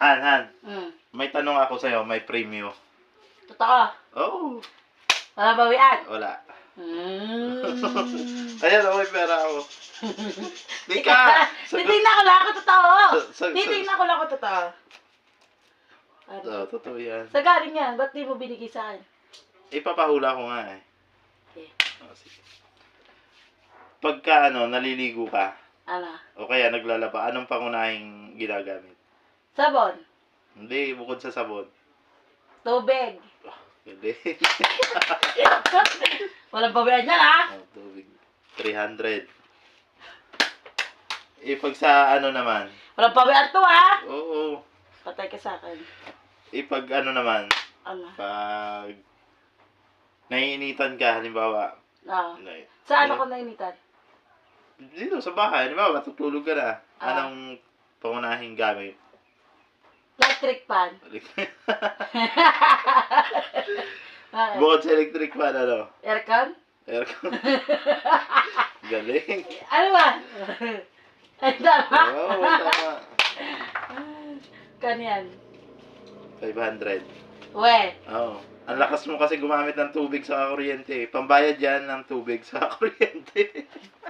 Han. Hmm. May tanong ako sa'yo, may premyo. Totoo. Oh, Wala bawian. wala. Hmm. Ayan, may pera ako. Di ka! Titignan ko lang ako totoo. Sa- Titignan ko lang ako totoo. Totoo yan. Sa galing yan, ba't di mo binigay sa akin? Ipapahula ko nga eh. Okay. Sige. Pagka naliligo ka, Ano? o kaya naglalaba, anong pangunahing ginagamit? Sabon. Hindi, bukod sa sabon. Tubig. Hindi. Walang bawian yan, ha? Tubig. 300. Pag sa naman, Walang bawian to, ha? oo. Patay ka sa akin. Pag naman, Ano? pag naiinitan ka, halimbawa, Oo. Sa ano ko nainitan? dito sa bahay, halimbawa, tutulog ka na. Ah. Anong pangunahing gamit? Electric pan. Bukod sa electric fan, Aircon? Aircon. Galing. Ano ba? Ay, tama. Oo, tama. Kanyan. 500. We. Oo. Ang lakas mo kasi gumamit ng tubig sa kuryente. Pambayad yan ng tubig sa kuryente.